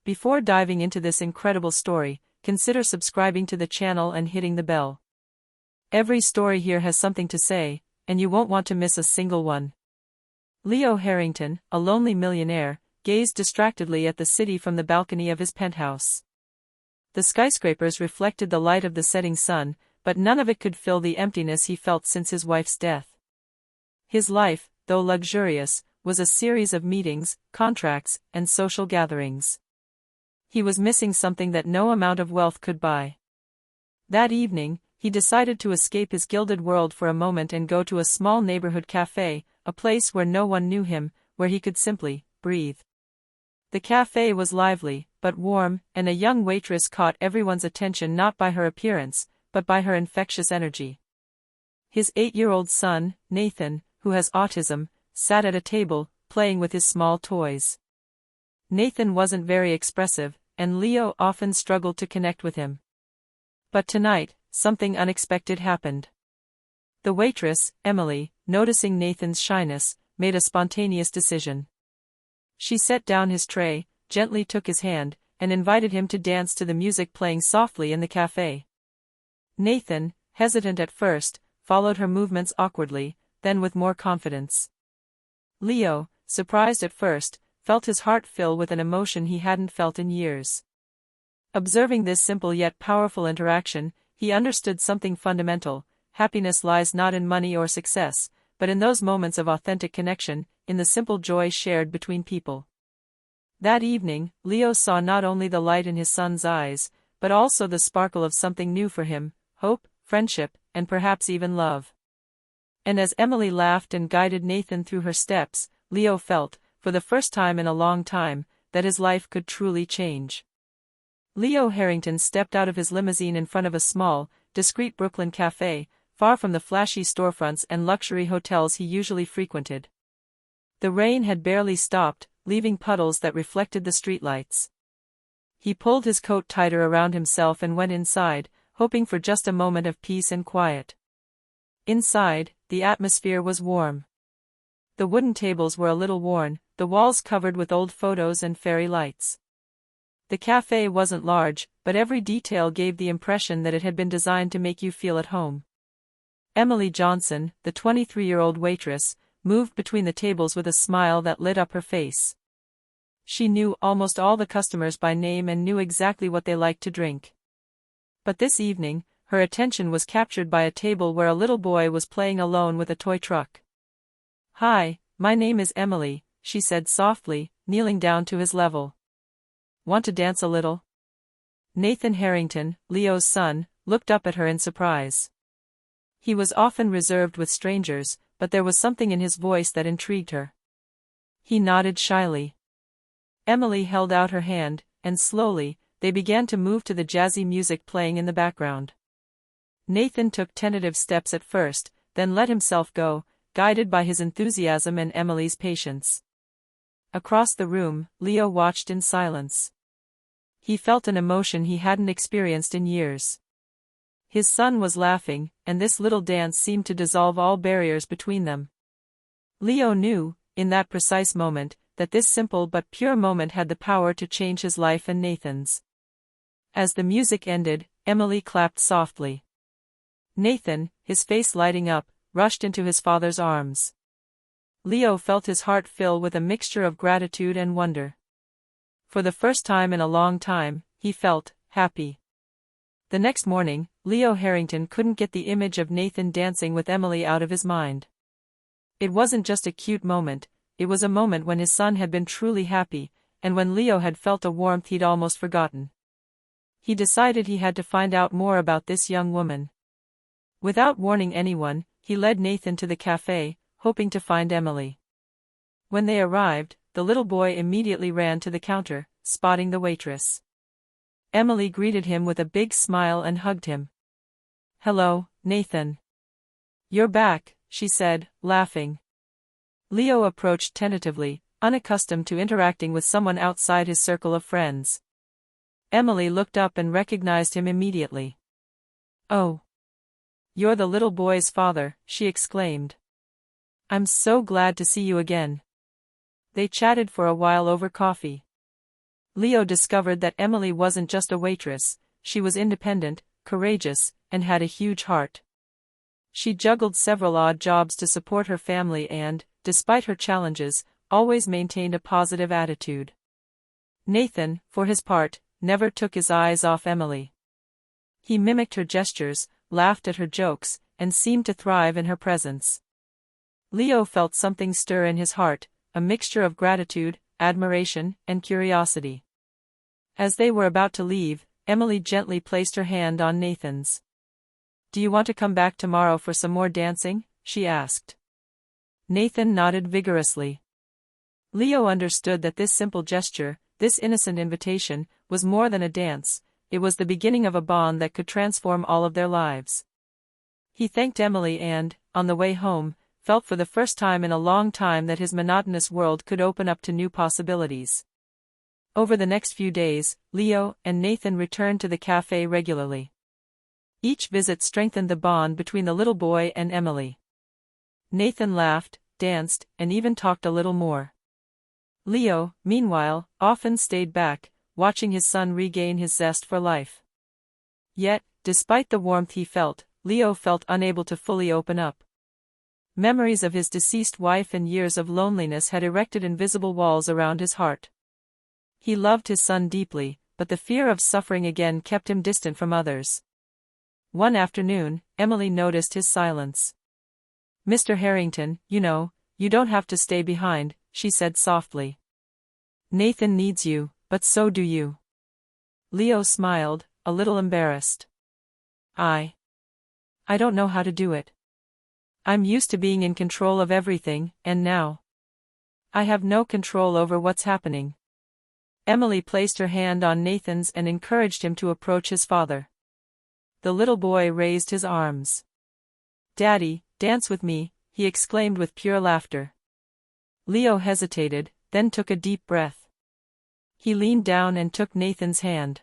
Before diving into this incredible story, consider subscribing to the channel and hitting the bell. Every story here has something to say, and you won't want to miss a single one. Leo Harrington, a lonely millionaire, gazed distractedly at the city from the balcony of his penthouse. The skyscrapers reflected the light of the setting sun, but none of it could fill the emptiness he felt since his wife's death. His life, though luxurious, was a series of meetings, contracts, and social gatherings. He was missing something that no amount of wealth could buy. That evening, he decided to escape his gilded world for a moment and go to a small neighborhood cafe, a place where no one knew him, where he could simply breathe. The cafe was lively, but warm, and a young waitress caught everyone's attention not by her appearance, but by her infectious energy. His 8-year-old son, Nathan, who has autism, sat at a table, playing with his small toys. Nathan wasn't very expressive, and Leo often struggled to connect with him. But tonight, something unexpected happened. The waitress, Emily, noticing Nathan's shyness, made a spontaneous decision. She set down his tray, gently took his hand, and invited him to dance to the music playing softly in the cafe. Nathan, hesitant at first, followed her movements awkwardly, then with more confidence. Leo, surprised at first, felt his heart fill with an emotion he hadn't felt in years. Observing this simple yet powerful interaction, he understood something fundamental: happiness lies not in money or success, but in those moments of authentic connection, in the simple joy shared between people. That evening, Leo saw not only the light in his son's eyes, but also the sparkle of something new for him: hope, friendship, and perhaps even love. And as Emily laughed and guided Nathan through her steps, Leo felt, for the first time in a long time, that his life could truly change. Leo Harrington stepped out of his limousine in front of a small, discreet Brooklyn cafe, far from the flashy storefronts and luxury hotels he usually frequented. The rain had barely stopped, leaving puddles that reflected the streetlights. He pulled his coat tighter around himself and went inside, hoping for just a moment of peace and quiet. Inside, the atmosphere was warm. The wooden tables were a little worn, the walls covered with old photos and fairy lights. The cafe wasn't large, but every detail gave the impression that it had been designed to make you feel at home. Emily Johnson, the 23-year-old waitress, moved between the tables with a smile that lit up her face. She knew almost all the customers by name and knew exactly what they liked to drink. But this evening, her attention was captured by a table where a little boy was playing alone with a toy truck. "Hi, my name is Emily," she said softly, kneeling down to his level. "Want to dance a little?" Nathan Harrington, Leo's son, looked up at her in surprise. He was often reserved with strangers, but there was something in his voice that intrigued her. He nodded shyly. Emily held out her hand, and slowly, they began to move to the jazzy music playing in the background. Nathan took tentative steps at first, then let himself go, guided by his enthusiasm and Emily's patience. Across the room, Leo watched in silence. He felt an emotion he hadn't experienced in years. His son was laughing, and this little dance seemed to dissolve all barriers between them. Leo knew, in that precise moment, that this simple but pure moment had the power to change his life and Nathan's. As the music ended, Emily clapped softly. Nathan, his face lighting up, rushed into his father's arms. Leo felt his heart fill with a mixture of gratitude and wonder. For the first time in a long time, he felt happy. The next morning, Leo Harrington couldn't get the image of Nathan dancing with Emily out of his mind. It wasn't just a cute moment, it was a moment when his son had been truly happy, and when Leo had felt a warmth he'd almost forgotten. He decided he had to find out more about this young woman. Without warning anyone, he led Nathan to the cafe, hoping to find Emily. When they arrived, the little boy immediately ran to the counter, spotting the waitress. Emily greeted him with a big smile and hugged him. "Hello, Nathan. You're back," she said, laughing. Leo approached tentatively, unaccustomed to interacting with someone outside his circle of friends. Emily looked up and recognized him immediately. "Oh. You're the little boy's father," she exclaimed. "I'm so glad to see you again." They chatted for a while over coffee. Leo discovered that Emily wasn't just a waitress, she was independent, courageous, and had a huge heart. She juggled several odd jobs to support her family and, despite her challenges, always maintained a positive attitude. Nathan, for his part, never took his eyes off Emily. He mimicked her gestures, laughed at her jokes, and seemed to thrive in her presence. Leo felt something stir in his heart, a mixture of gratitude, admiration, and curiosity. As they were about to leave, Emily gently placed her hand on Nathan's. "Do you want to come back tomorrow for some more dancing?" she asked. Nathan nodded vigorously. Leo understood that this simple gesture, this innocent invitation, was more than a dance, it was the beginning of a bond that could transform all of their lives. He thanked Emily and, on the way home, felt for the first time in a long time that his monotonous world could open up to new possibilities. Over the next few days, Leo and Nathan returned to the cafe regularly. Each visit strengthened the bond between the little boy and Emily. Nathan laughed, danced, and even talked a little more. Leo, meanwhile, often stayed back, watching his son regain his zest for life. Yet, despite the warmth he felt, Leo felt unable to fully open up. Memories of his deceased wife and years of loneliness had erected invisible walls around his heart. He loved his son deeply, but the fear of suffering again kept him distant from others. One afternoon, Emily noticed his silence. "Mr. Harrington, you don't have to stay behind," she said softly. "Nathan needs you, but so do you." Leo smiled, a little embarrassed. I don't know how to do it. I'm used to being in control of everything, and now I have no control over what's happening." Emily placed her hand on Nathan's and encouraged him to approach his father. The little boy raised his arms. "Daddy, dance with me," he exclaimed with pure laughter. Leo hesitated, then took a deep breath. He leaned down and took Nathan's hand.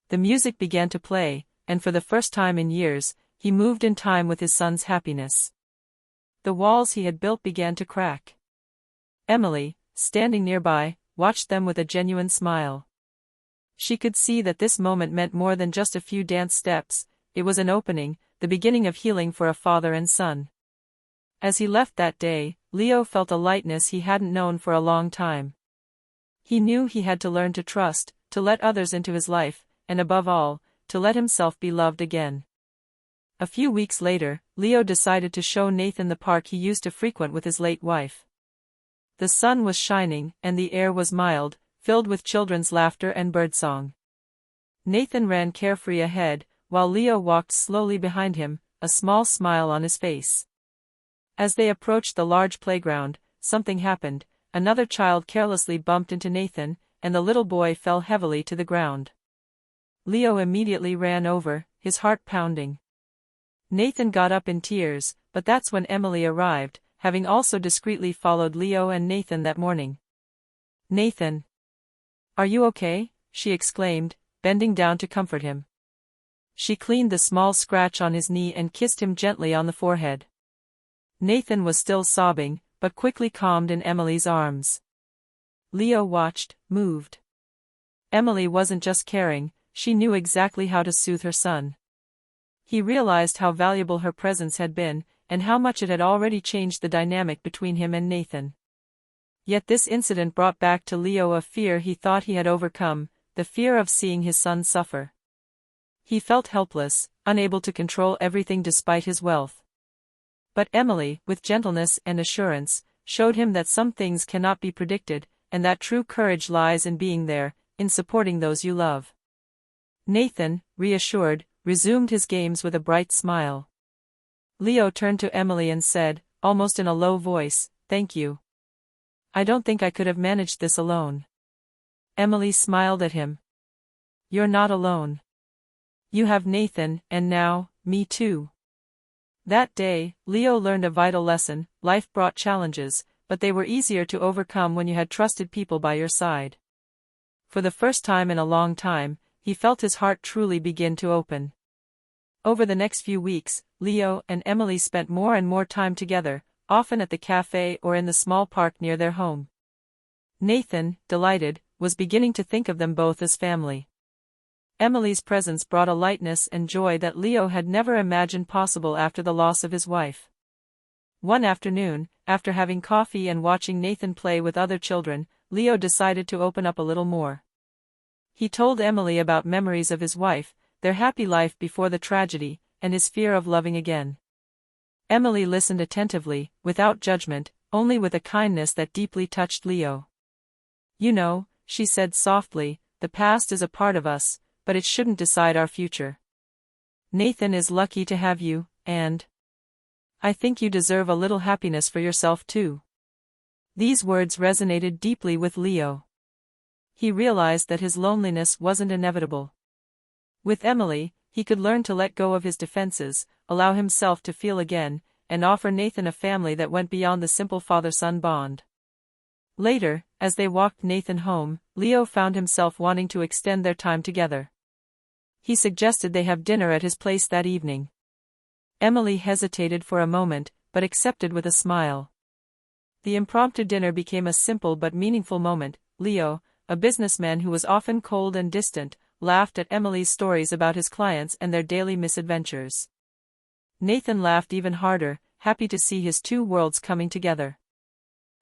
The music began to play, and for the first time in years, he moved in time with his son's happiness. The walls he had built began to crack. Emily, standing nearby, watched them with a genuine smile. She could see that this moment meant more than just a few dance steps, it was an opening, the beginning of healing for a father and son. As he left that day, Leo felt a lightness he hadn't known for a long time. He knew he had to learn to trust, to let others into his life, and above all, to let himself be loved again. A few weeks later, Leo decided to show Nathan the park he used to frequent with his late wife. The sun was shining, and the air was mild, filled with children's laughter and birdsong. Nathan ran carefree ahead, while Leo walked slowly behind him, a small smile on his face. As they approached the large playground, something happened. Another child carelessly bumped into Nathan, and the little boy fell heavily to the ground. Leo immediately ran over, his heart pounding. Nathan got up in tears, but that's when Emily arrived, having also discreetly followed Leo and Nathan that morning. "Nathan, are you okay?" she exclaimed, bending down to comfort him. She cleaned the small scratch on his knee and kissed him gently on the forehead. Nathan was still sobbing, but quickly calmed in Emily's arms. Leo watched, moved. Emily wasn't just caring, she knew exactly how to soothe her son. He realized how valuable her presence had been, and how much it had already changed the dynamic between him and Nathan. Yet this incident brought back to Leo a fear he thought he had overcome, the fear of seeing his son suffer. He felt helpless, unable to control everything despite his wealth. But Emily, with gentleness and assurance, showed him that some things cannot be predicted, and that true courage lies in being there, in supporting those you love. Nathan, reassured, resumed his games with a bright smile. Leo turned to Emily and said, almost in a low voice, "Thank you. I don't think I could have managed this alone." Emily smiled at him. "You're not alone. You have Nathan, and now, me too." That day, Leo learned a vital lesson. Life brought challenges, but they were easier to overcome when you had trusted people by your side. For the first time in a long time, he felt his heart truly begin to open. Over the next few weeks, Leo and Emily spent more and more time together, often at the cafe or in the small park near their home. Nathan, delighted, was beginning to think of them both as family. Emily's presence brought a lightness and joy that Leo had never imagined possible after the loss of his wife. One afternoon, after having coffee and watching Nathan play with other children, Leo decided to open up a little more. He told Emily about memories of his wife, their happy life before the tragedy, and his fear of loving again. Emily listened attentively, without judgment, only with a kindness that deeply touched Leo. "You know," she said softly, "the past is a part of us, but it shouldn't decide our future. Nathan is lucky to have you, and I think you deserve a little happiness for yourself too." These words resonated deeply with Leo. He realized that his loneliness wasn't inevitable. With Emily, he could learn to let go of his defenses, allow himself to feel again, and offer Nathan a family that went beyond the simple father-son bond. Later, as they walked Nathan home, Leo found himself wanting to extend their time together. He suggested they have dinner at his place that evening. Emily hesitated for a moment, but accepted with a smile. The impromptu dinner became a simple but meaningful moment. Leo, a businessman who was often cold and distant, laughed at Emily's stories about his clients and their daily misadventures. Nathan laughed even harder, happy to see his two worlds coming together.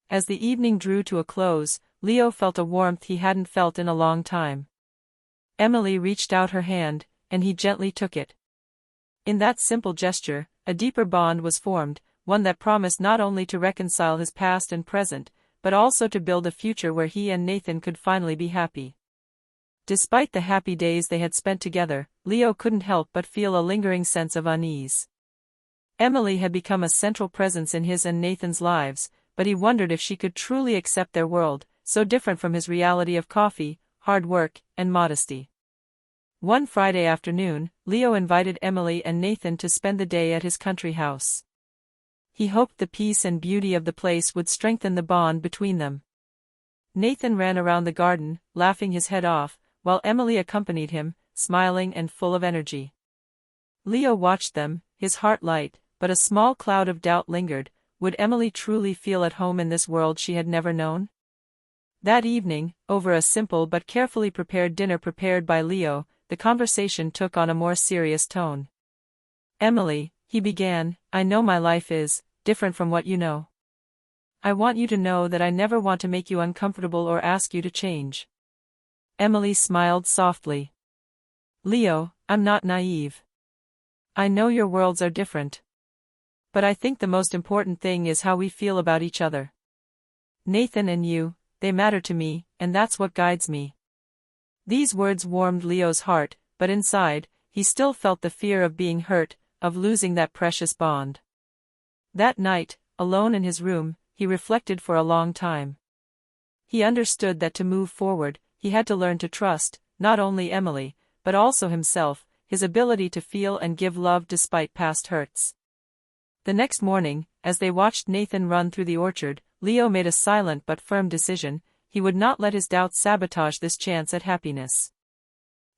As the evening drew to a close, Leo felt a warmth he hadn't felt in a long time. Emily reached out her hand, and he gently took it. In that simple gesture, a deeper bond was formed, one that promised not only to reconcile his past and present, but also to build a future where he and Nathan could finally be happy. Despite the happy days they had spent together, Leo couldn't help but feel a lingering sense of unease. Emily had become a central presence in his and Nathan's lives, but he wondered if she could truly accept their world, so different from his reality of coffee, hard work, and modesty. One Friday afternoon, Leo invited Emily and Nathan to spend the day at his country house. He hoped the peace and beauty of the place would strengthen the bond between them. Nathan ran around the garden, laughing his head off, while Emily accompanied him, smiling and full of energy. Leo watched them, his heart light, but a small cloud of doubt lingered. Would Emily truly feel at home in this world she had never known? That evening, over a simple but carefully prepared dinner prepared by Leo, the conversation took on a more serious tone. "Emily," he began, "I know my life is different from what you know. I want you to know that I never want to make you uncomfortable or ask you to change." Emily smiled softly. "Leo, I'm not naive. I know your worlds are different. But I think the most important thing is how we feel about each other. Nathan and you, they matter to me, and that's what guides me." These words warmed Leo's heart, but inside, he still felt the fear of being hurt, of losing that precious bond. That night, alone in his room, he reflected for a long time. He understood that to move forward, he had to learn to trust, not only Emily, but also himself, his ability to feel and give love despite past hurts. The next morning, as they watched Nathan run through the orchard, Leo made a silent but firm decision: he would not let his doubts sabotage this chance at happiness.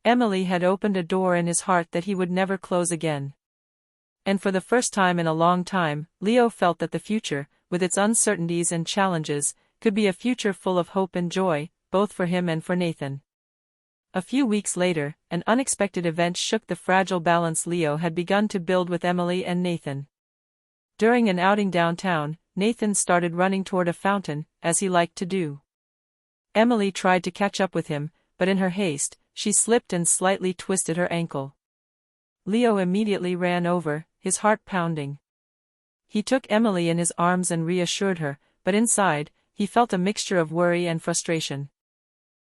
Emily had opened a door in his heart that he would never close again. And for the first time in a long time, Leo felt that the future, with its uncertainties and challenges, could be a future full of hope and joy, both for him and for Nathan. A few weeks later, an unexpected event shook the fragile balance Leo had begun to build with Emily and Nathan. During an outing downtown, Nathan started running toward a fountain, as he liked to do. Emily tried to catch up with him, but in her haste, she slipped and slightly twisted her ankle. Leo immediately ran over, his heart pounding. He took Emily in his arms and reassured her, but inside, he felt a mixture of worry and frustration.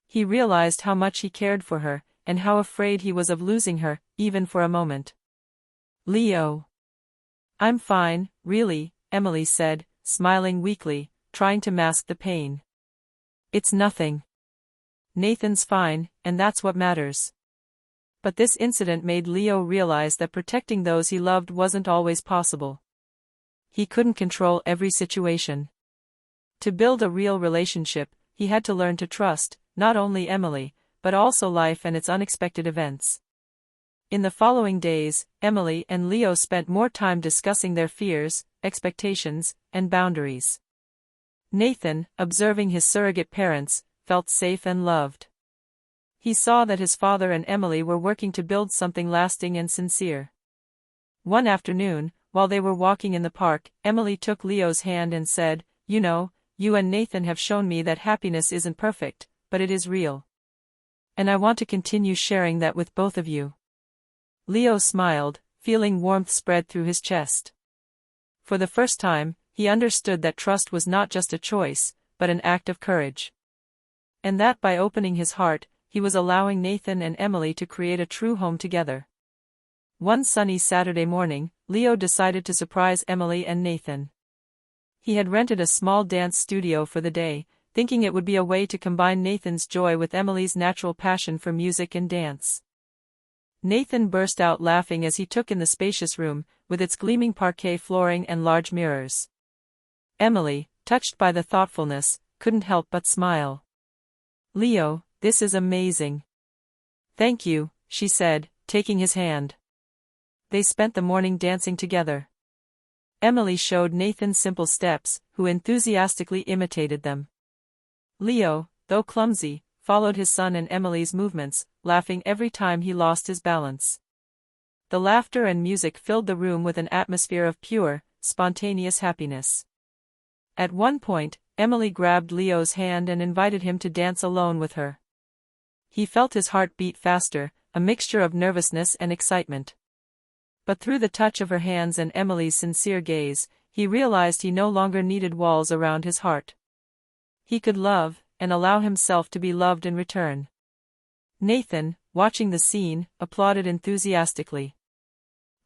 He realized how much he cared for her, and how afraid he was of losing her, even for a moment. "Leo. I'm fine, really," Emily said, smiling weakly, trying to mask the pain. "It's nothing. Nathan's fine, and that's what matters." But this incident made Leo realize that protecting those he loved wasn't always possible. He couldn't control every situation. To build a real relationship, he had to learn to trust, not only Emily, but also life and its unexpected events. In the following days, Emily and Leo spent more time discussing their fears, expectations, and boundaries. Nathan, observing his surrogate parents, felt safe and loved. He saw that his father and Emily were working to build something lasting and sincere. One afternoon, while they were walking in the park, Emily took Leo's hand and said, "You know, you and Nathan have shown me that happiness isn't perfect, but it is real. And I want to continue sharing that with both of you." Leo smiled, feeling warmth spread through his chest. For the first time, he understood that trust was not just a choice, but an act of courage. And that by opening his heart, he was allowing Nathan and Emily to create a true home together. One sunny Saturday morning, Leo decided to surprise Emily and Nathan. He had rented a small dance studio for the day, thinking it would be a way to combine Nathan's joy with Emily's natural passion for music and dance. Nathan burst out laughing as he took in the spacious room, with its gleaming parquet flooring and large mirrors. Emily, touched by the thoughtfulness, couldn't help but smile. "Leo, this is amazing." "Thank you," she said, taking his hand. They spent the morning dancing together. Emily showed Nathan simple steps, who enthusiastically imitated them. Leo, though clumsy, followed his son and Emily's movements, laughing every time he lost his balance. The laughter and music filled the room with an atmosphere of pure, spontaneous happiness. At one point, Emily grabbed Leo's hand and invited him to dance alone with her. He felt his heart beat faster, a mixture of nervousness and excitement. But through the touch of her hands and Emily's sincere gaze, he realized he no longer needed walls around his heart. He could love, and allow himself to be loved in return. Nathan, watching the scene, applauded enthusiastically.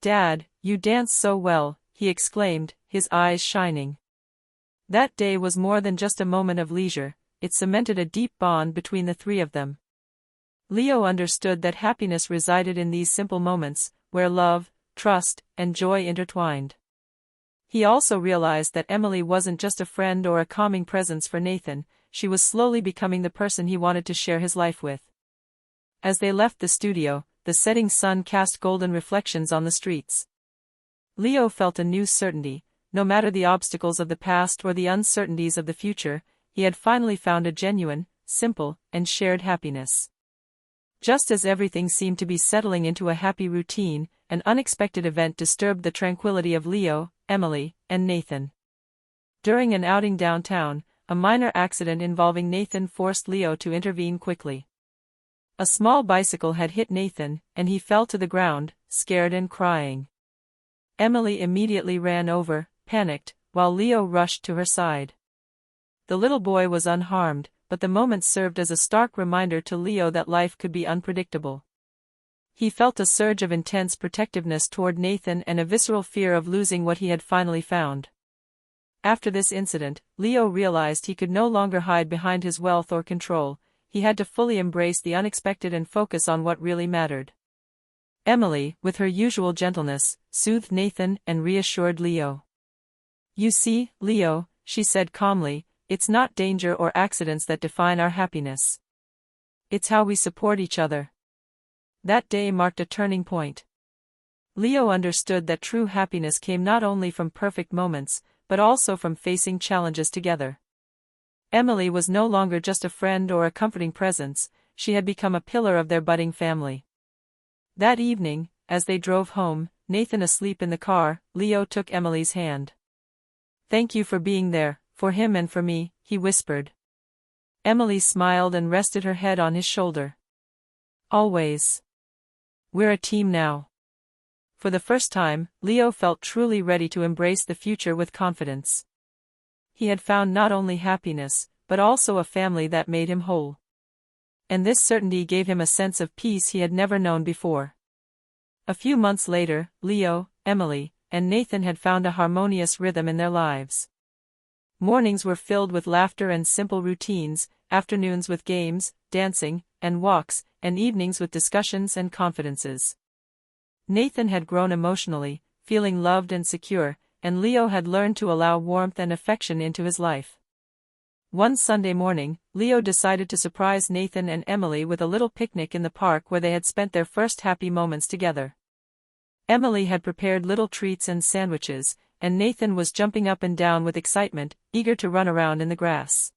"Dad, you dance so well," he exclaimed, his eyes shining. That day was more than just a moment of leisure, it cemented a deep bond between the three of them. Leo understood that happiness resided in these simple moments, where love, trust, and joy intertwined. He also realized that Emily wasn't just a friend or a calming presence for Nathan, she was slowly becoming the person he wanted to share his life with. As they left the studio, the setting sun cast golden reflections on the streets. Leo felt a new certainty. No matter the obstacles of the past or the uncertainties of the future, he had finally found a genuine, simple, and shared happiness. Just as everything seemed to be settling into a happy routine, an unexpected event disturbed the tranquility of Leo, Emily, and Nathan. During an outing downtown, a minor accident involving Nathan forced Leo to intervene quickly. A small bicycle had hit Nathan, and he fell to the ground, scared and crying. Emily immediately ran over, panicked, while Leo rushed to her side. The little boy was unharmed, but the moment served as a stark reminder to Leo that life could be unpredictable. He felt a surge of intense protectiveness toward Nathan and a visceral fear of losing what he had finally found. After this incident, Leo realized he could no longer hide behind his wealth or control, he had to fully embrace the unexpected and focus on what really mattered. Emily, with her usual gentleness, soothed Nathan and reassured Leo. "You see, Leo," she said calmly, "it's not danger or accidents that define our happiness. It's how we support each other." That day marked a turning point. Leo understood that true happiness came not only from perfect moments, but also from facing challenges together. Emily was no longer just a friend or a comforting presence, she had become a pillar of their budding family. That evening, as they drove home, Nathan asleep in the car, Leo took Emily's hand. "Thank you for being there, for him and for me," he whispered. Emily smiled and rested her head on his shoulder. "Always. We're a team now." For the first time, Leo felt truly ready to embrace the future with confidence. He had found not only happiness, but also a family that made him whole. And this certainty gave him a sense of peace he had never known before. A few months later, Leo, Emily, and Nathan had found a harmonious rhythm in their lives. Mornings were filled with laughter and simple routines, afternoons with games, dancing, and walks, and evenings with discussions and confidences. Nathan had grown emotionally, feeling loved and secure, and Leo had learned to allow warmth and affection into his life. One Sunday morning, Leo decided to surprise Nathan and Emily with a little picnic in the park where they had spent their first happy moments together. Emily had prepared little treats and sandwiches, and Nathan was jumping up and down with excitement, eager to run around in the grass.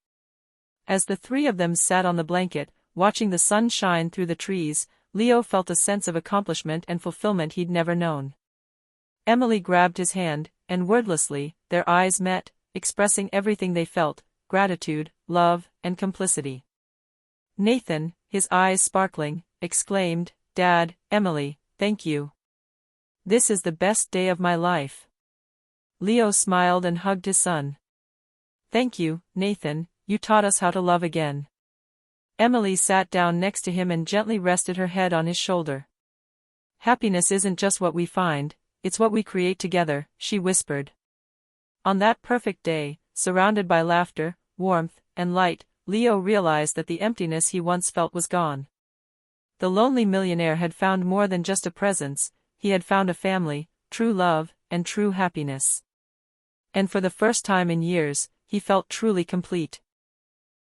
As the three of them sat on the blanket, watching the sun shine through the trees, Leo felt a sense of accomplishment and fulfillment he'd never known. Emily grabbed his hand, and wordlessly, their eyes met, expressing everything they felt: gratitude, love, and complicity. Nathan, his eyes sparkling, exclaimed, "Dad, Emily, thank you. This is the best day of my life." Leo smiled and hugged his son. "Thank you, Nathan, you taught us how to love again." Emily sat down next to him and gently rested her head on his shoulder. "Happiness isn't just what we find, it's what we create together," she whispered. On that perfect day, surrounded by laughter, warmth, and light, Leo realized that the emptiness he once felt was gone. The lonely millionaire had found more than just a presence, he had found a family, true love, and true happiness. And for the first time in years, he felt truly complete.